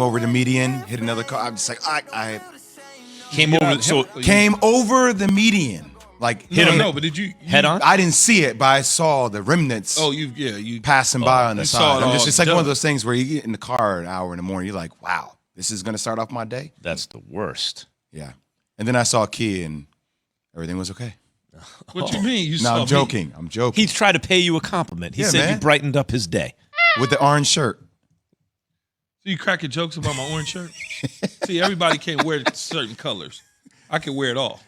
over the median, hit another car. I'm just like, I came over the median. Like hit him. No, but did you head on? I didn't see it, but I saw the remnants. You passing by on the side. It's like done. one of those things where you get in the car an hour in the morning. You're like, wow, this is gonna start off my day. That's the worst. Yeah, and then I saw a key and everything was okay. What you mean? You No, saw I'm joking. I'm joking. He's trying to pay you a compliment. He said man. you brightened up his day With the orange shirt. So you cracking jokes about my orange shirt? See, everybody can't wear certain colors. I can wear it all.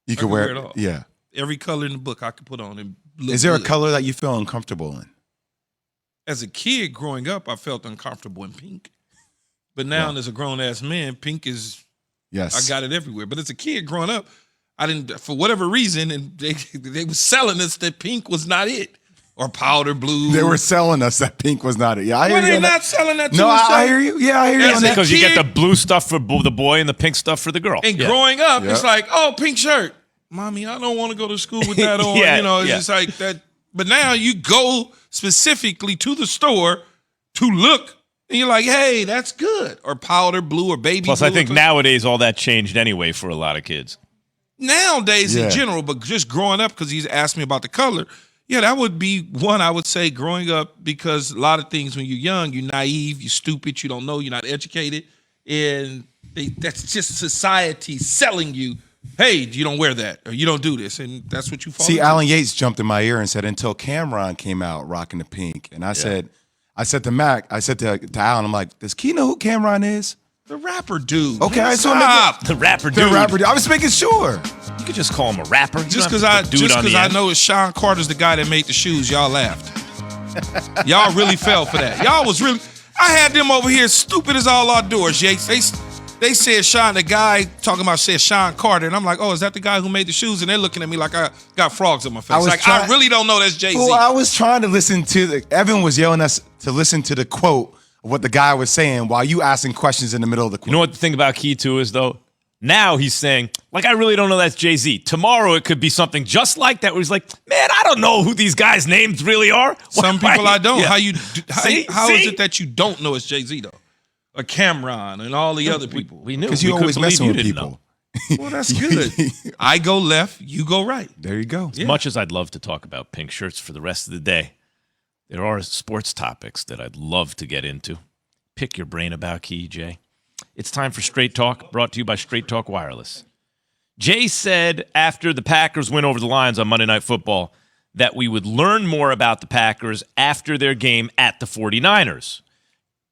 You can wear it all. Yeah. Every color in the book I could put on and look Is there good. a color that you feel uncomfortable in? As a kid growing up, I felt uncomfortable in pink. But now as a grown-ass man, pink is, Yes. I got it everywhere. But as a kid growing up, I didn't, for whatever reason, and they were selling us that pink was not it. Or powder blue. They were selling us that pink was not it. Yeah, I hear Were you. they on not that. selling that to No, us? I hear you. Yeah, I hear you. As on a that. because you get kid- the blue stuff for the boy and the pink stuff for the girl. And growing up, Yeah. it's like, oh, pink shirt. Mommy, I don't want to go to school with that on. Yeah, It's just like that. But now you go specifically to the store to look, and you're like, hey, that's good. Or powder blue or baby Plus, blue. I think nowadays all that changed anyway for a lot of kids. Nowadays Yeah. in general, but just growing up, because he's asked me about the color, yeah, that would be one I would say growing up, because a lot of things when you're young, you're naive, you're stupid, you don't know, you're not educated. And that's just society selling you, hey, you don't wear that, or you don't do this, and that's what you follow. See, Alan Yates jumped in my ear and said, until Cameron came out rocking the pink. And I said to Mac, I said to Alan, I'm like, does Key know who Cameron is? The rapper dude. Okay, man, so stop. The rapper The dude. rapper dude. I was making sure. You could just call him a rapper. You Just don't because have to put dude on the I end. know it's Sean Carter's the guy that made the shoes, y'all laughed. Y'all really fell for that. Y'all was really. I had them over here stupid as all outdoors, Yates. They said Sean, the guy talking about said Sean Carter, and I'm like, oh, is that the guy who made the shoes? And they're looking at me like I got frogs in my face. I really don't know that's Jay-Z. Well, I was trying to listen to Evan was yelling us to listen to the quote of what the guy was saying while you asking questions in the middle of the quote. You know what the thing about Key too is though? Now he's saying, like, I really don't know that's Jay-Z. Tomorrow it could be something just like that where he's like, man, I don't know who these guys' names really are. Some people I don't. Yeah. How is it that you don't know it's Jay-Z though? Or Cameron and all the other people. We knew. Because you We always couldn't messing believe with you didn't people. know. Well, that's good. I go left, you go right. There you go. As much as I'd love to talk about pink shirts for the rest of the day, there are sports topics that I'd love to get into. Pick your brain about, Key, Jay. It's time for Straight Talk, brought to you by Straight Talk Wireless. Jay said after the Packers win over the Lions on Monday Night Football that we would learn more about the Packers after their game at the 49ers.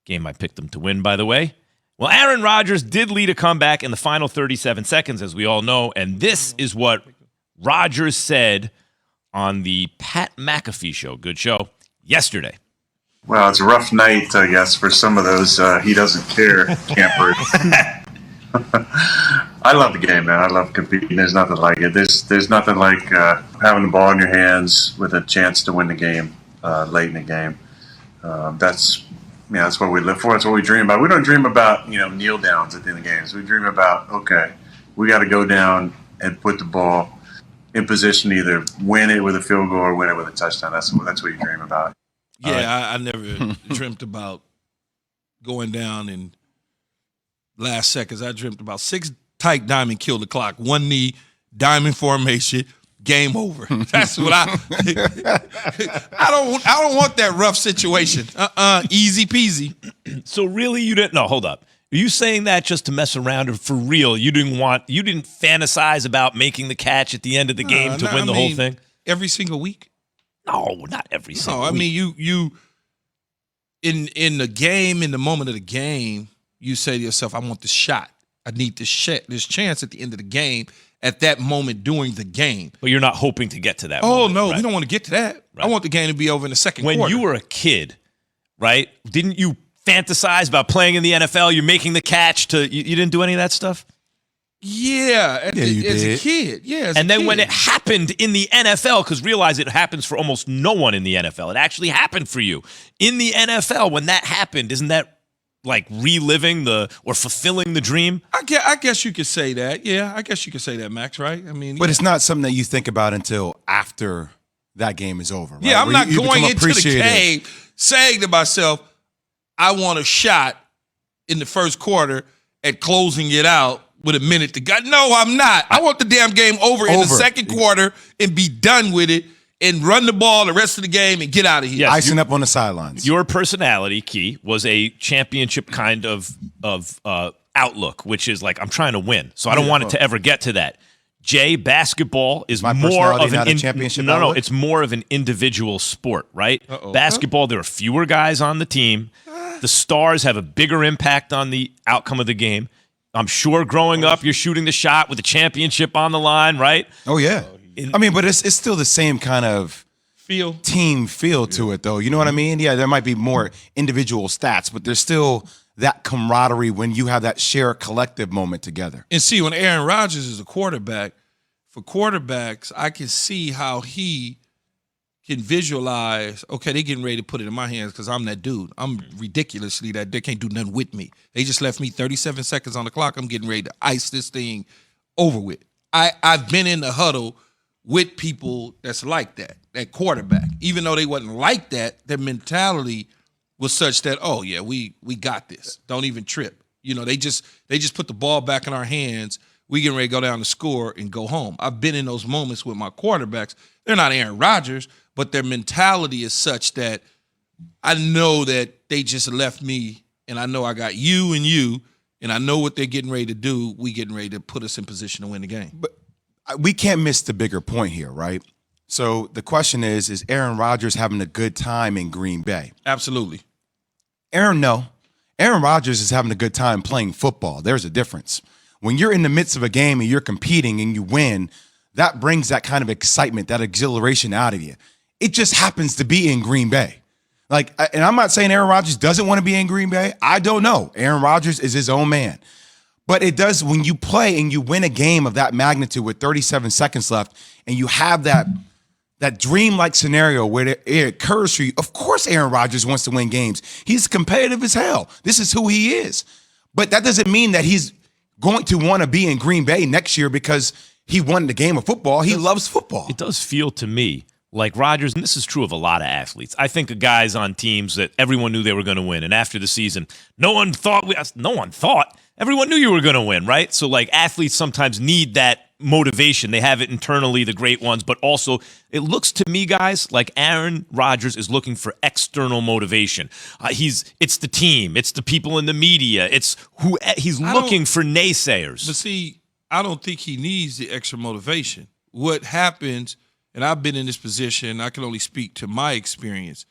Game I picked them to win, by the way. Well, Aaron Rodgers did lead a comeback in the final 37 seconds, as we all know, and this is what Rodgers said on the Pat McAfee show, good show, yesterday. Well, it's a rough night, I guess, for some of those he doesn't care campers. I love the game, man. I love competing. There's nothing like it. There's nothing like having the ball in your hands with a chance to win the game late in the game. That's what we live for. That's what we dream about. We don't dream about kneel downs at the end of games. We dream about, okay, we got to go down and put the ball in position to either win it with a field goal or win it with a touchdown. That's what you dream about. Yeah, I never dreamt about going down in last seconds. I dreamt about 6 tight diamond, kill the clock, 1 knee, diamond formation, game over. That's what I don't want that rough situation. Easy peasy. So really you didn't, no, hold up. Are you saying that just to mess around or for real? You didn't fantasize about making the catch at the end of the game to win the whole thing? Every single week? No, not every single week. I mean, you in the game, in the moment of the game, you say to yourself, I want this shot. I need this chance at the end of the game, at that moment during the game. But you're not hoping to get to that Oh, moment, no, right? we don't want to get to that. Right. I want the game to be over in the second When quarter. you were a kid, right, didn't you fantasize about playing in the NFL? You're making the catch you didn't do any of that stuff? Yeah, as a kid. Yeah, and then when it happened in the NFL, because realize it happens for almost no one in the NFL. It actually happened for you. In the NFL, when that happened, isn't that like reliving or fulfilling the dream? I guess you could say that. Yeah, I guess you could say that, Max, right? I mean, But it's not something that you think about until after that game is over. Right? Yeah, I'm Where not you going become into the appreciative. game saying to myself, I want a shot in the first quarter at closing it out with a minute to go. No, I'm not. I want the damn game over in the second quarter and be done with it and run the ball the rest of the game and get out of here. Yes, Icing up on the sidelines. Your personality, Key, was a championship kind of outlook, which is like, I'm trying to win, so I don't want it to ever get to that. Jay, basketball is more of a championship. No, it's more of an individual sport, right? Basketball, there are fewer guys on the team. The stars have a bigger impact on the outcome of the game. I'm sure growing up, you're shooting the shot with the championship on the line, right? Oh, yeah. I mean, but it's still the same kind of team feel to it, though. You know what I mean? Yeah, there might be more individual stats, but there's still that camaraderie when you have that shared collective moment together. And see, when Aaron Rodgers is a quarterback, for quarterbacks, I can see how he can visualize, okay, they getting ready to put it in my hands because I'm that dude. I'm ridiculously that they can't do nothing with me. They just left me 37 seconds on the clock. I'm getting ready to ice this thing over with. I've been in the huddle with people that's like that quarterback. Even though they wasn't like that, their mentality was such that, oh yeah, we got this. Don't even trip. You know, they just put the ball back in our hands. We getting ready to go down the score and go home. I've been in those moments with my quarterbacks. They're not Aaron Rodgers, but their mentality is such that I know that they just left me, and I know I got you, and I know what they're getting ready to do. We getting ready to put us in position to win the game. But we can't miss the bigger point here, right? So the question is Aaron Rodgers having a good time in Green Bay? Absolutely. No. Aaron Rodgers is having a good time playing football. There's a difference. When you're in the midst of a game and you're competing and you win, that brings that kind of excitement, that exhilaration out of you. It just happens to be in Green Bay. And I'm not saying Aaron Rodgers doesn't want to be in Green Bay. I don't know. Aaron Rodgers is his own man. But it does, when you play and you win a game of that magnitude with 37 seconds left and you have that dreamlike scenario where it occurs for you, of course Aaron Rodgers wants to win games. He's competitive as hell. This is who he is. But that doesn't mean that he's going to want to be in Green Bay next year because he won the game of football. He loves football. It does feel to me like Rodgers, and this is true of a lot of athletes. I think of guys on teams that everyone knew they were going to win, and after the season, no one thought. Everyone knew you were going to win, right? So, like, athletes sometimes need that motivation. They have it internally, the great ones, but also it looks to me, guys, like Aaron Rodgers is looking for external motivation. It's the team, it's the people in the media, he's looking for naysayers. But see, I don't think he needs the extra motivation. What happens, and I've been in this position, I can only speak to my experience,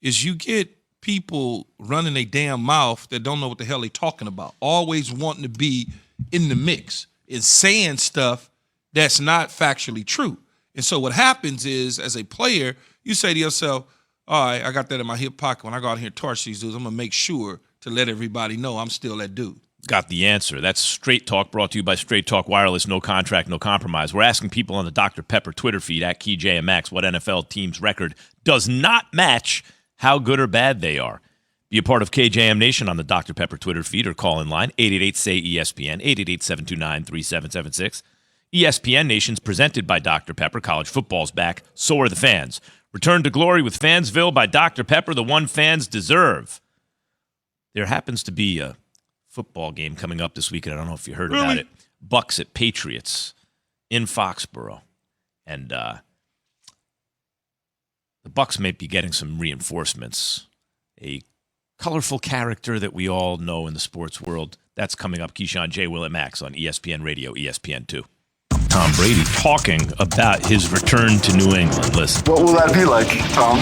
is you get people running their damn mouth that don't know what the hell they're talking about, always wanting to be in the mix and saying stuff that's not factually true. And so what happens is, as a player, you say to yourself, all right, I got that in my hip pocket. When I go out here and torch these dudes, I'm going to make sure to let everybody know I'm still that dude. Got the answer. That's Straight Talk, brought to you by Straight Talk Wireless. No contract, no compromise. We're asking people on the Dr. Pepper Twitter feed at KeyJMX what NFL team's record does not match how good or bad they are. Be a part of KJM Nation on the Dr. Pepper Twitter feed or call in line 888-SAY-ESPN, 888-729-3776. ESPN Nation's presented by Dr. Pepper. College football's back. So are the fans. Return to glory with Fansville by Dr. Pepper, the one fans deserve. There happens to be a football game coming up this weekend. I don't know if you heard about it. Bucks at Patriots in Foxborough. And the Bucks may be getting some reinforcements. A colorful character that we all know in the sports world. That's coming up. Keyshawn J. Will at Max on ESPN Radio, ESPN2. Tom Brady talking about his return to New England. Listen. What will that be like, Tom?